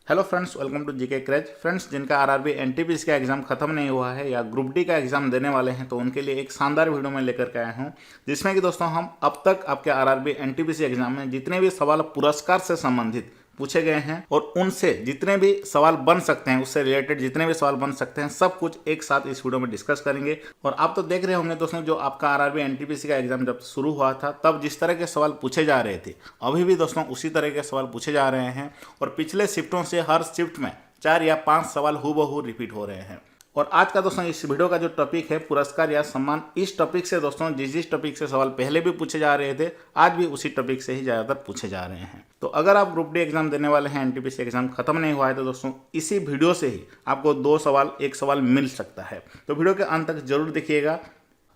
Hello friends, welcome to GK craze. Friends, जिनका RRB NTPC का exam खत्म नहीं हुआ है या ग्रुप डी का एग्जाम देने वाले हैं तो उनके लिए एक शानदार वीडियो मैं लेकर के आया हूं, जिसमें कि दोस्तों हम अब तक आपके आरआरबी एनटीपीसी एग्जाम में जितने भी सवाल पुरस्कार से संबंधित पूछे गए हैं और उनसे जितने भी सवाल बन सकते हैं, उससे रिलेटेड जितने भी सवाल बन सकते हैं, सब कुछ एक साथ इस वीडियो में डिस्कस करेंगे। और आप तो देख रहे होंगे दोस्तों, जो आपका आरआरबी एनटीपीसी का एग्जाम जब शुरू हुआ था तब जिस तरह के सवाल पूछे जा रहे थे, अभी भी दोस्तों उसी तरह के सवाल पूछे जा रहे हैं। और पिछले शिफ्टों से हर शिफ्ट में 4 या 5 सवाल हूबहू रिपीट हो रहे हैं। और आज का दोस्तों इस वीडियो का जो टॉपिक है पुरस्कार या सम्मान, इस टॉपिक से दोस्तों जिस टॉपिक से सवाल पहले भी पूछे जा रहे थे, आज भी उसी टॉपिक से ही ज़्यादातर पूछे जा रहे हैं। तो अगर आप ग्रुप डी एग्जाम देने वाले हैं, एनटीपीसी एग्जाम खत्म नहीं हुआ है, तो दोस्तों इसी वीडियो से ही आपको 2 सवाल 1 सवाल मिल सकता है। तो वीडियो के अंत तक जरूर देखिएगा।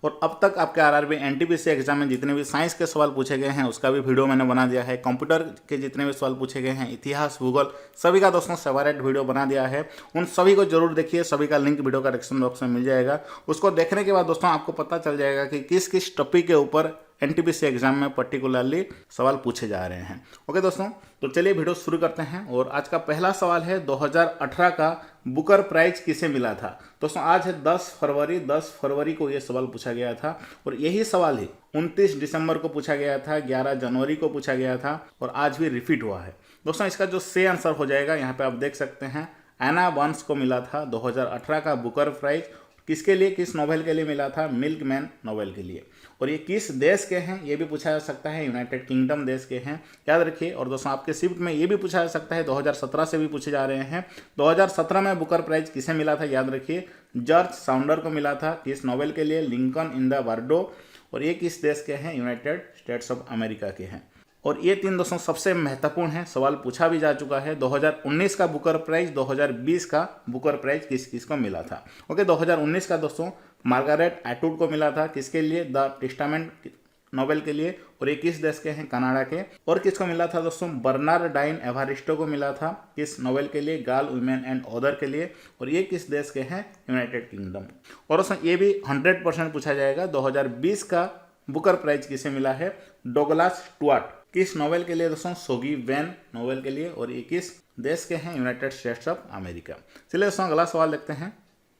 और अब तक आपके आरआरबी एनटीपीसी एग्जाम में जितने भी साइंस के सवाल पूछे गए हैं उसका भी वीडियो मैंने बना दिया है। कंप्यूटर के जितने भी सवाल पूछे गए हैं, इतिहास, भूगोल, सभी का दोस्तों सेपरेट वीडियो बना दिया है। उन सभी को जरूर देखिए, सभी का लिंक वीडियो का डिस्क्रिप्शन बॉक्स में मिल जाएगा। उसको देखने के बाद दोस्तों आपको पता चल जाएगा कि किस किस टॉपिक के ऊपर एनटीपीसी एग्जाम में पर्टिकुलरली सवाल पूछे जा रहे हैं। ओके दोस्तों, तो चलिए वीडियो शुरू करते हैं। और आज का पहला सवाल है 2018 का बुकर प्राइज किसे मिला था। दोस्तों आज है 10 फरवरी। 10 फरवरी को ये सवाल पूछा गया था और यही सवाल ही 29 दिसंबर को पूछा गया था, 11 जनवरी को पूछा गया था और आज भी रिपीट हुआ है। दोस्तों इसका जो सही आंसर हो जाएगा, यहाँ पे आप देख सकते हैं, एना बर्न्स को मिला था 2018 का बुकर प्राइज। किसके लिए, किस नोवेल के लिए मिला था? मिल्कमैन नोवेल के लिए। और ये किस देश के हैं ये भी पूछा जा सकता है, यूनाइटेड किंगडम देश के हैं, याद रखिए। और दोस्तों आपके शिफ्ट में ये भी पूछा जा सकता है, 2017 से भी पूछे जा रहे हैं। 2017 में बुकर प्राइज किसे मिला था, याद रखिए, जॉर्ज साउंडर को मिला था। किस नोवेल के लिए? Lincoln in the Bardo. और ये किस देश के हैं? यूनाइटेड स्टेट्स ऑफ अमेरिका के हैं। और ये 3 दोस्तों सबसे महत्वपूर्ण है, सवाल पूछा भी जा चुका है। 2019 का बुकर प्राइज, 2020 का बुकर प्राइज किस किस को मिला था। ओके, 2019 का दोस्तों मार्गारेट एटवुड को मिला था। किसके लिए? द टेस्टामेंट नोवेल के लिए। और ये किस देश के हैं? कनाडा के। और किसको मिला था दोस्तों? बर्नार्डाइन एवारिस्टो को मिला था। किस नोवेल के लिए? गाल वुमेन एंड ऑदर के लिए। और ये किस देश के हैं? United kingdom. और दोस्तों ये भी 100% पूछा जाएगा, 2020 का बुकर प्राइज किसे मिला है? डोगलास स्टुअर्ट। किस नोवेल के लिए दोस्तों? सोगी वेन नोवेल के लिए। और ये किस देश के हैं? United states of America. चलिए दोस्तों अगला सवाल देखते हैं।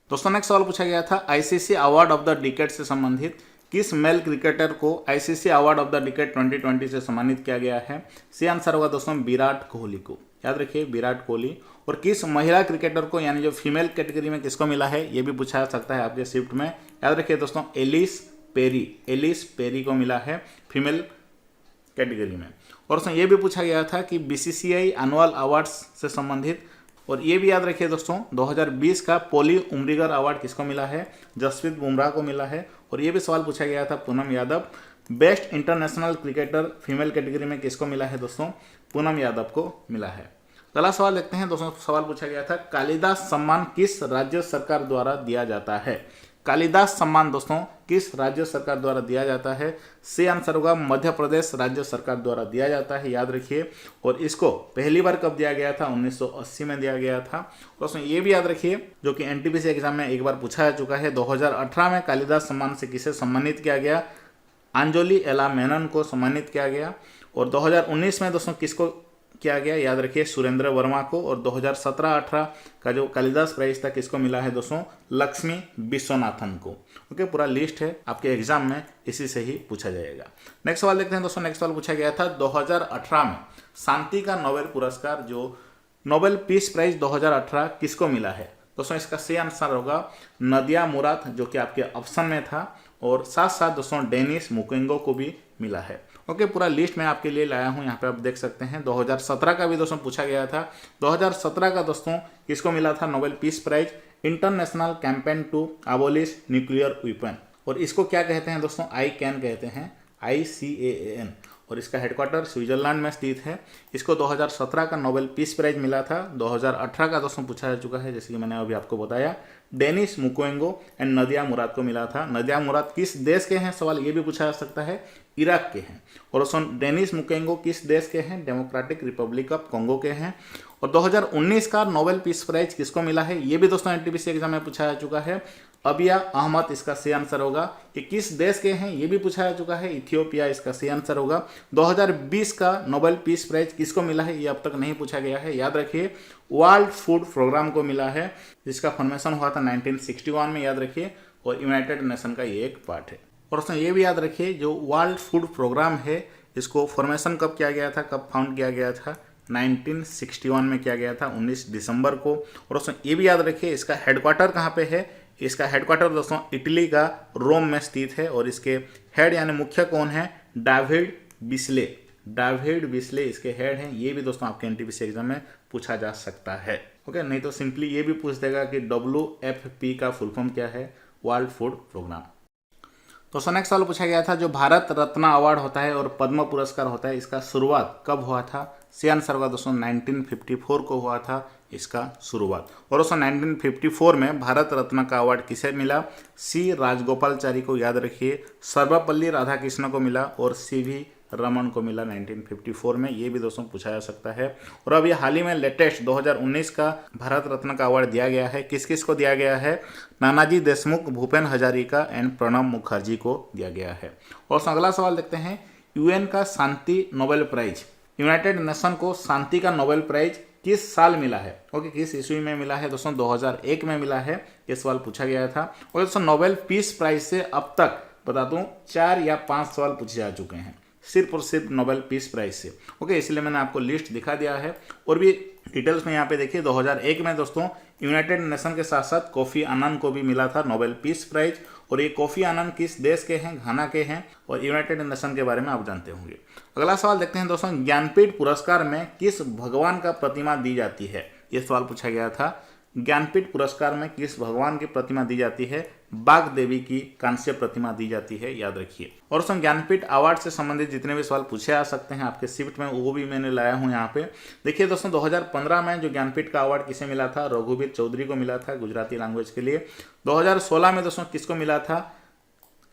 दोस्तों नेक्स्ट सवाल पूछा गया था ICC award of the decade से संबंधित। किस मेल क्रिकेटर को ICC award of the decade 2020 से सम्मानित किया गया है? सही आंसर होगा दोस्तों विराट कोहली को, याद रखिए, विराट कोहली। और किस महिला क्रिकेटर को, यानी जो फीमेल कैटेगरी में किसको मिला है, ये भी पूछा जा सकता है आपके शिफ्ट में। याद रखिए दोस्तों एलिस पेरी, एलिस पेरी को मिला है फीमेल कैटेगरी में। और उसमें यह भी पूछा गया था कि बीसीसीआई एनुअल अवार्ड्स से संबंधित। और ये भी याद रखिए दोस्तों 2020 का पोली उमरीगर अवार्ड किसको मिला है? जसप्रीत बुमराह को मिला है। और ये भी सवाल पूछा गया था Poonam Yadav, best international cricketer female category में किसको मिला है दोस्तों? पूनम यादव को मिला है। अगला सवाल देखते हैं दोस्तों। सवाल पूछा गया था कालिदास सम्मान किस राज्य सरकार द्वारा दिया जाता है? कालिदास सम्मान दोस्तों किस राज्य सरकार द्वारा दिया जाता है? सही आंसर होगा मध्य प्रदेश राज्य सरकार द्वारा दिया जाता है, याद रखिए। और इसको पहली बार कब दिया गया था? 1980 में दिया गया था। और उसमें ये भी याद रखिए, जो कि एनटीपीसी एग्जाम में एक बार पूछा जा चुका है, 2018 में कालिदास सम्मान से किसे सम्मानित किया गया? अंजलि एला मेनन को सम्मानित किया गया। और 2019 में दोस्तों किसको किया गया? याद रखिए सुरेंद्र वर्मा को। और 2017-18 का जो कालिदास प्राइज था किसको मिला है दोस्तों? लक्ष्मी विश्वनाथन को। ओके, पूरा लिस्ट है आपके एग्जाम में, इसी से ही पूछा जाएगा। नेक्स्ट सवाल देखते हैं दोस्तों। नेक्स्ट सवाल पूछा गया था 2018 में शांति का नोबेल पुरस्कार, जो नोबेल पीस प्राइज 2018 किसको मिला है? दोस्तों इसका सही आंसर होगा नदिया मुराद, जो कि आपके ऑप्शन में था। और साथ साथ दोस्तों डेनिस मुक्वेगो को भी मिला है। ओके, पूरा लिस्ट मैं आपके लिए लाया हूं, यहाँ पे आप देख सकते हैं। 2017 का भी दोस्तों पूछा गया था। 2017 का दोस्तों किसको मिला था Nobel peace prize? International campaign to abolish nuclear weapon. और इसको क्या कहते हैं दोस्तों? ICAN कहते हैं, ICAN। और इसका हेडक्वार्टर स्विट्जरलैंड में स्थित है। इसको 2017 का नोबेल पीस प्राइज मिला था। 2018 का दोस्तों पूछा जा चुका है, जैसे कि मैंने अभी आपको बताया, डेनिस मुक्वेगो एंड नदिया मुराद को मिला था। नदिया मुराद किस देश के हैं? सवाल ये भी पूछा जा सकता है, इराक के हैं। और डेनिस मुक्वेगो किस देश के हैं? डेमोक्रेटिक रिपब्लिक ऑफ कॉन्गो के हैं। और 2019 का नोबेल पीस प्राइज किसको मिला है? ये भी दोस्तों एनटीपीसी एग्जाम में पूछा जा चुका है। अबिया अहमद इसका सही आंसर होगा। ये किस देश के हैं ये भी पूछा जा चुका है, इथियोपिया इसका सही आंसर होगा। 2020 का नोबेल पीस प्राइज किसको मिला है ये अब तक नहीं पूछा गया है, याद रखिए वर्ल्ड फूड प्रोग्राम को मिला है, जिसका फॉर्मेशन हुआ था 1961 में, याद रखिए, और यूनाइटेड नेशन का ये एक पार्ट है। और उसमें ये भी याद रखिए जो वर्ल्ड फूड प्रोग्राम है इसको फॉर्मेशन कब किया गया था, कब फाउंड किया गया था, 1961 में किया गया था 19 दिसंबर को। और उसमें ये भी याद रखिए इसका हेडक्वार्टर कहाँ पे है, इसका हेडक्वार्टर दोस्तों इटली का रोम में स्थित है, और इसके हेड यानी मुख्य कौन है, डेविड बिस्ले, डेविड बिस्ले इसके हेड हैं। ये भी दोस्तों आपके एनटीपीसी एग्जाम में पूछा जा सकता है। ओके, नहीं तो सिंपली ये भी पूछ देगा कि WFP का फुल फॉर्म क्या है, वर्ल्ड फूड प्रोग्राम। तो नेक्स्ट सवाल पूछा गया था जो भारत रत्न अवार्ड होता है और पद्म पुरस्कार होता है इसका शुरुआत कब हुआ था, सही आंसर होगा दोस्तों 1954 को हुआ था इसका शुरुआत। और दोस्तों 1954 में भारत रत्न का अवार्ड किसे मिला, सी राजगोपालचारी को, याद रखिए, सर्वपल्ली राधाकृष्ण को मिला और CV रमन को मिला 1954 में। ये भी दोस्तों पूछा जा सकता है। और अभी हाल ही में लेटेस्ट 2019 का भारत रत्न का अवार्ड दिया गया है, किस किस को दिया गया है, नानाजी देशमुख, भूपेन हजारिका एंड प्रणब मुखर्जी को दिया गया है। और अगला सवाल देखते हैं, UN का शांति नोबेल प्राइज, यूनाइटेड नेशन को शांति का नोबेल प्राइज किस साल मिला है, ओके, किस ईस्वी में मिला है दोस्तों, 2001 में मिला है, ये सवाल पूछा गया था। और दोस्तों नोबेल पीस प्राइज से अब तक बता दूं 4 या 5 सवाल पूछे जा चुके हैं, सिर्फ और सिर्फ नोबेल पीस प्राइज से। ओके, इसलिए मैंने आपको लिस्ट दिखा दिया है। और भी डिटेल्स में यहाँ पे देखिए, 2001 में दोस्तों यूनाइटेड नेशन के साथ साथ कोफी आनंद को भी मिला था नोबेल पीस प्राइज। और ये कोफी आनंद किस देश के हैं, घाना के हैं, और यूनाइटेड नेशन के बारे में आप जानते होंगे। अगला सवाल देखते हैं दोस्तों, ज्ञानपीठ पुरस्कार में किस भगवान का प्रतिमा दी जाती है, ये सवाल पूछा गया था। ज्ञानपीठ पुरस्कार में किस भगवान की प्रतिमा दी जाती है, बाग देवी की कांस्य प्रतिमा दी जाती है, याद रखिए। और उसमें ज्ञानपीठ अवार्ड से संबंधित जितने भी सवाल पूछे आ सकते हैं आपके शिफ्ट में, वो भी मैंने लाया हूं यहाँ पे। देखिए दोस्तों 2015 में जो ज्ञानपीठ का अवार्ड किसे मिला था, रघुवीर चौधरी को मिला था गुजराती लैंग्वेज के लिए। 2016 में दोस्तों किसको मिला था,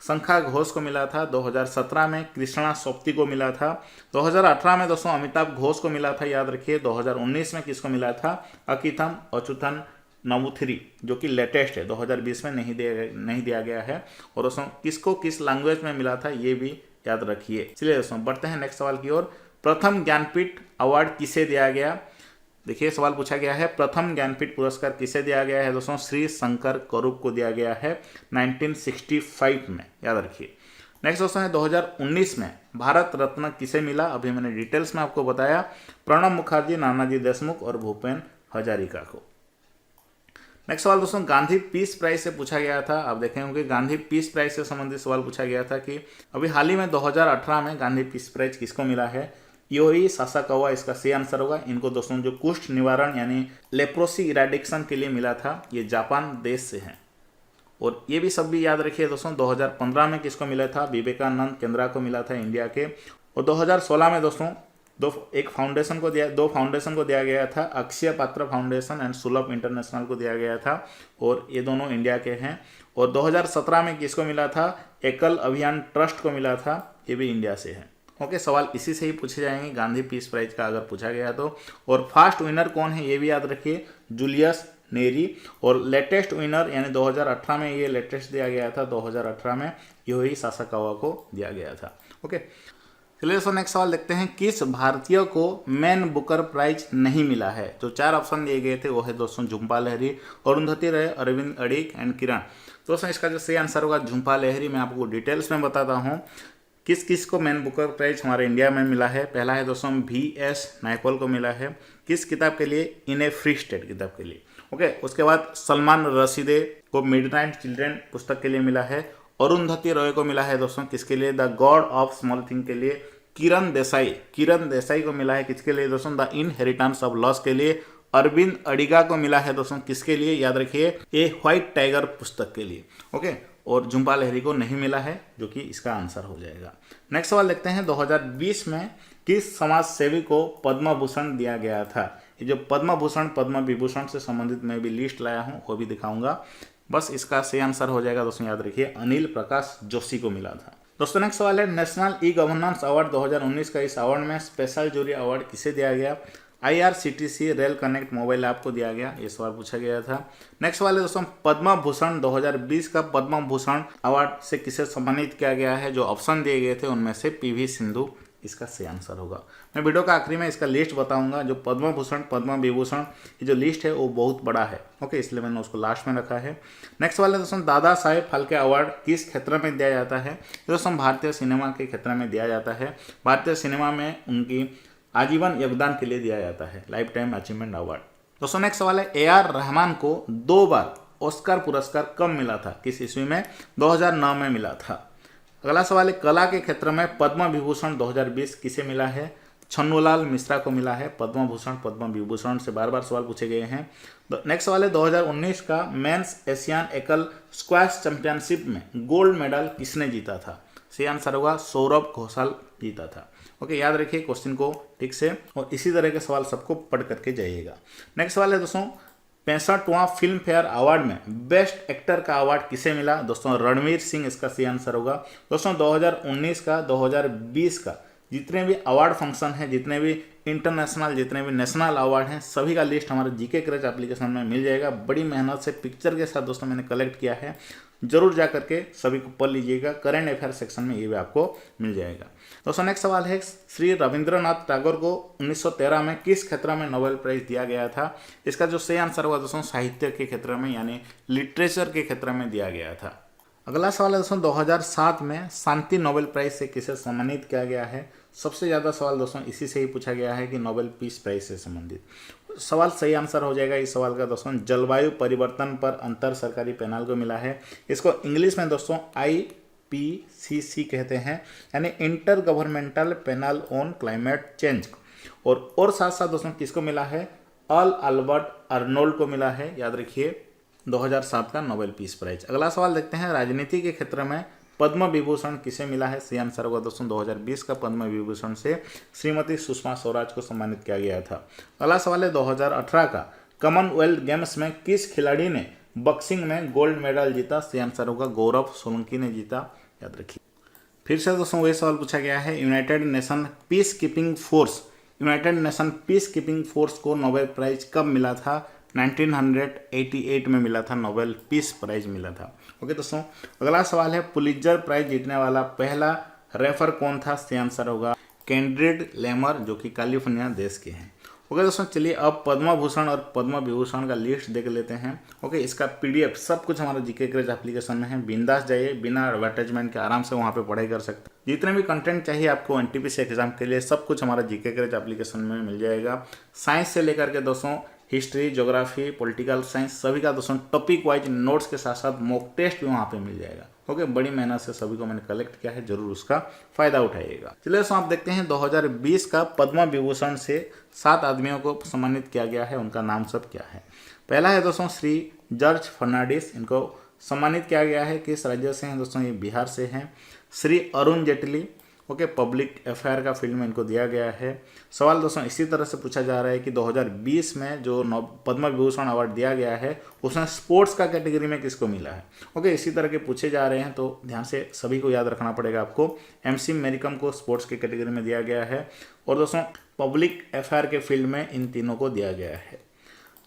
शंखा घोष को मिला था। 2017 में कृष्णा सोप्ती को मिला था। 2018 में दोस्तों अमिताभ घोष को मिला था, याद रखिए। 2019 में किसको मिला था, अकिथम अच्युतन नमूथिरी, जो कि लेटेस्ट है, 2020 में नहीं दिया गया है। और दोस्तों किसको किस लैंग्वेज में मिला था ये भी याद रखिए। चलिए दोस्तों बढ़ते हैं नेक्स्ट सवाल की ओर। प्रथम ज्ञानपीठ अवार्ड किसे दिया गया, देखिए सवाल पूछा गया है प्रथम ज्ञानपीठ पुरस्कार किसे दिया गया है दोस्तों, श्री शंकर करूप को दिया गया है 1965 में, याद रखिए। नेक्स्ट क्वेश्चन है 2019 में भारत रत्न किसे मिला, अभी मैंने डिटेल्स में आपको बताया, प्रणब मुखर्जी, नानाजी देशमुख और भूपेन हजारिका को। नेक्स्ट सवाल दोस्तों गांधी पीस प्राइज से पूछा गया था। आप देखें होंगे गांधी पीस प्राइज से संबंधित सवाल पूछा गया था कि अभी हाल ही में 2018 में गांधी पीस प्राइज किसको मिला है, योई सासाकावा इसका सही आंसर होगा। इनको दोस्तों जो कुष्ठ निवारण यानी लेप्रोसी इराडिक्शन के लिए मिला था, ये जापान देश से हैं। और ये भी सब भी याद रखिए दोस्तों 2015 में किसको मिला था, विवेकानंद केंद्रा को मिला था इंडिया के। और 2016 में दोस्तों दो फाउंडेशन को दिया गया था, अक्षय पात्र फाउंडेशन एंड सुलभ इंटरनेशनल को दिया गया था, और ये दोनों इंडिया के हैं। और 2017 में किसको मिला था, एकल अभियान ट्रस्ट को मिला था, ये भी इंडिया से है। ओके, सवाल इसी से ही पूछे जाएंगे गांधी पीस प्राइज का अगर पूछा गया तो। और फर्स्ट विनर कौन है ये भी याद रखिए, जूलियस नेरी। और लेटेस्ट विनर यानी 2018 में ये लेटेस्ट दिया गया था, 2018 में योई सासाकावा को दिया गया था। ओके, चलिए सो नेक्स्ट सवाल देखते हैं, किस भारतीय को मैन बुकर प्राइज नहीं मिला है। जो 4 ऑप्शन दिए गए थे वो है दोस्तों झुम्पा लाहिरी, अरुंधति रॉय, अरविंद अडिग एंड किरण। दोस्तों इसका जो सही आंसर होगा झुम्पा लाहिरी। मैं आपको डिटेल्स में बताता हूँ किस किस को मैन बुकर प्राइज हमारे इंडिया में मिला है। पहला है दोस्तों VS नायपॉल को मिला है, किस किताब के लिए, इन ए फ्री स्टेट किताब के लिए। ओके, उसके बाद सलमान रशीदे को मिडनाइट चिल्ड्रन पुस्तक के लिए मिला है। अरुंधति रॉय को मिला है दोस्तों किसके लिए, the God of small thing के लिए। किरण देसाई को मिला है किसके लिए दोस्तों, द इनहेरिटेंस ऑफ लॉस के लिए। अरविंद अडिगा को मिला है दोस्तों किसके लिए, याद रखिए, ए व्हाइट टाइगर पुस्तक के लिए। ओके, और झुम्पा लाहिरी को नहीं मिला है, जो कि इसका आंसर हो जाएगा। नेक्स्ट सवाल देखते हैं 2020 में किस समाज सेवी को पद्म भूषण दिया गया था। ये जो पद्म भूषण पद्म विभूषण से संबंधित मैं भी लिस्ट लाया हूँ वो भी दिखाऊंगा, बस इसका सही आंसर हो जाएगा दोस्तों, याद रखिए, अनिल प्रकाश जोशी को मिला था। दोस्तों नेक्स्ट सवाल है नेशनल ई गवर्नेंस अवार्ड 2019 का, इस अवार्ड में स्पेशल जूरी अवार्ड किसे दिया गया, IRCTC rail connect mobile app को दिया गया? ये सवाल पूछा गया था। नेक्स्ट सवाल है दोस्तों, पद्म भूषण 2020 का पद्म भूषण अवार्ड से किसे सम्मानित किया गया है? जो ऑप्शन दिए गए थे उनमें से PV सिंधु इसका सही आंसर होगा। मैं वीडियो का आखिरी में इसका लिस्ट बताऊंगा। जो पद्म भूषण पद्म विभूषण की जो लिस्ट है वो बहुत बड़ा है, ओके, इसलिए मैंने उसको लास्ट में रखा है। नेक्स्ट वाले दोस्तों, दादा साहेब फाल्के अवार्ड किस क्षेत्र में दिया जाता है? दोस्तों भारतीय सिनेमा के क्षेत्र में दिया जाता है। भारतीय सिनेमा में उनकी आजीवन योगदान के लिए दिया जाता है, लाइफ टाइम अचीवमेंट अवार्ड। दोस्तों नेक्स्ट सवाल है, AR रहमान को 2 बार ऑस्कर पुरस्कार कब मिला था? किस ईस्वी में? 2009 में मिला था। अगला सवाल है, कला के क्षेत्र में पद्म विभूषण 2020 किसे मिला है? छन्नूलाल मिश्रा को मिला है। पद्म भूषण पद्म विभूषण से बार बार सवाल पूछे गए हैं। नेक्स्ट सवाल है, 2019 का मेंस एशियन एकल स्क्वैश चैंपियनशिप में गोल्ड मेडल किसने जीता था? सही आंसर होगा सौरभ घोषाल जीता था। ओके, याद रखिए क्वेश्चन को ठीक से, और इसी तरह के सवाल सबको पढ़ करके जाइएगा। नेक्स्ट सवाल है दोस्तों, 65वां फिल्म फेयर अवार्ड में बेस्ट एक्टर का अवार्ड किसे मिला? दोस्तों रणवीर सिंह इसका सही आंसर होगा। दोस्तों 2019 का 2020 का जितने भी अवार्ड फंक्शन है, जितने भी इंटरनेशनल जितने भी नेशनल अवार्ड हैं, सभी का लिस्ट हमारे जीके क्रेज एप्लीकेशन में मिल जाएगा। बड़ी मेहनत से पिक्चर के साथ दोस्तों मैंने कलेक्ट किया है, जरूर जा करके सभी को पढ़ लीजिएगा। करेंट अफेयर सेक्शन में ये भी आपको मिल जाएगा। दोस्तों नेक्स्ट सवाल है, श्री रविंद्रनाथ टैगोर को 1913 में किस क्षेत्र में नोबेल प्राइज दिया गया था? इसका जो सही आंसर होगा दोस्तों साहित्य के क्षेत्र में, यानी लिटरेचर के क्षेत्र में दिया गया था। अगला सवाल है दोस्तों, 2007 में शांति नोबेल प्राइज से किसे सम्मानित किया गया है? सबसे ज़्यादा सवाल दोस्तों इसी से ही पूछा गया है कि नोबेल पीस प्राइज से संबंधित सवाल। सही आंसर हो जाएगा इस सवाल का दोस्तों, जलवायु परिवर्तन पर अंतर सरकारी पैनल को मिला है। इसको इंग्लिश में दोस्तों IPCC कहते हैं, यानी inter governmental panel on climate change. और साथ साथ दोस्तों किसको मिला है? अल्बर्ट अर्नोल्ड को मिला है। याद रखिए 2007 का नोबेल पीस प्राइज। अगला सवाल देखते हैं, राजनीति के क्षेत्र में पद्म विभूषण किसे मिला है? सही आंसर होगा दोस्तों 2020 का पद्म विभूषण से श्रीमती सुषमा स्वराज को सम्मानित किया गया था। अगला सवाल है, 2018 का कॉमनवेल्थ गेम्स में किस खिलाड़ी ने बॉक्सिंग में गोल्ड मेडल जीता? सही आंसर होगा गौरव सोलंकी ने जीता। याद रखिए। फिर से दोस्तों वही सवाल पूछा गया है, United nation peace keeping force को नोबेल प्राइज कब मिला था? 1988 में मिला था, नोबेल पीस प्राइज मिला था। ओके दोस्तों, अगला सवाल है, पुलित्जर प्राइज जीतने वाला पहला रेफर कौन था? सही आंसर होगा केंड्रिड लेमर, जो कि कैलिफोर्निया देश के हैं। ओके दोस्तों, चलिए अब पद्म भूषण और पद्म विभूषण का लिस्ट देख लेते हैं। ओके, इसका PDF सब कुछ हमारा जीके क्रेज एप्लीकेशन में है। बिंदास जाइए, बिना एडवर्टाइजमेंट के आराम से वहाँ पे पढ़ाई कर सकते हैं। जितने भी कंटेंट चाहिए आपको NTPC एग्जाम के लिए, सब कुछ हमारा जीके क्रेज एप्लीकेशन में मिल जाएगा। साइंस से लेकर के दोस्तों हिस्ट्री, ज्योग्राफी, पॉलिटिकल साइंस, सभी का दोस्तों टॉपिक वाइज नोट्स के साथ साथ मॉक टेस्ट भी वहाँ पे मिल जाएगा। ओके, बड़ी मेहनत से सभी को मैंने कलेक्ट किया है, जरूर उसका फायदा उठाइएगा। चलिए दोस्तों आप देखते हैं 2020 का पद्म विभूषण से 7 आदमियों को सम्मानित किया गया है। उनका नाम सब क्या है? पहला है दोस्तों श्री जॉर्ज फर्नांडिस, इनको सम्मानित किया गया है। किस राज्य से हैं दोस्तों? ये बिहार से हैं। Shri Arun Jaitley, okay, public affair का फील्ड में इनको दिया गया है। सवाल दोस्तों इसी तरह से पूछा जा रहा है कि 2020 में जो पद्म विभूषण अवार्ड दिया गया है उसमें स्पोर्ट्स का कैटेगरी में किसको मिला है? ओके, इसी तरह के पूछे जा रहे हैं, तो ध्यान से सभी को याद रखना पड़ेगा आपको। MC मैरीकॉम को स्पोर्ट्स की कैटेगरी में दिया गया है, और दोस्तों पब्लिक अफेयर के फील्ड में इन तीनों को दिया गया है।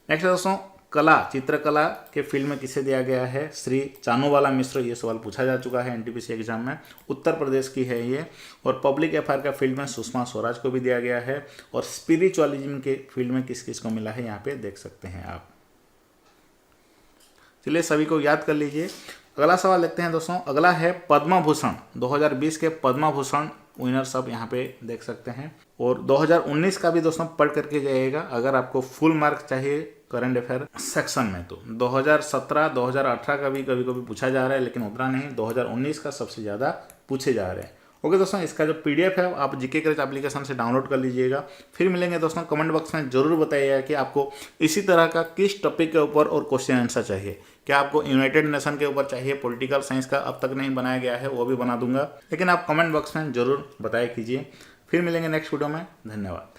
नेक्स्ट दोस्तों, कला चित्रकला के फील्ड में किसे दिया गया है? श्री चानूवाला मिश्र। ये सवाल पूछा जा चुका है NTPC एग्जाम में, उत्तर प्रदेश की है ये। और पब्लिक अफेयर का फील्ड में सुषमा स्वराज को भी दिया गया है। और स्पिरिचुअलिज्म के फील्ड में किस किस को मिला है यहाँ पे देख सकते हैं आप। चलिए सभी को याद कर लीजिए। अगला सवाल देखते हैं दोस्तों। अगला है पद्म भूषण 2020 के पद्म भूषण विनर सब यहाँ पे देख सकते हैं। और 2019 का भी दोस्तों पढ़ करके जाइएगा अगर आपको फुल मार्क चाहिए करंट अफेयर सेक्शन में। तो 2017 2018 का भी कभी कभी पूछा जा रहा है, लेकिन उतना नहीं, 2019 का सबसे ज़्यादा पूछे जा रहे हैं। ओके दोस्तों, इसका जो PDF है आप जीके क्रेज एप्लीकेशन से डाउनलोड कर लीजिएगा। फिर मिलेंगे दोस्तों, कमेंट बॉक्स में जरूर बताइएगा कि आपको इसी तरह का किस टॉपिक के ऊपर और क्वेश्चन आंसर चाहिए। क्या आपको यूनाइटेड नेशन के ऊपर चाहिए? पॉलिटिकल साइंस का अब तक नहीं बनाया गया है, वो भी बना दूंगा, लेकिन आप कमेंट बॉक्स में जरूर बताया कीजिए। फिर मिलेंगे नेक्स्ट वीडियो में। धन्यवाद।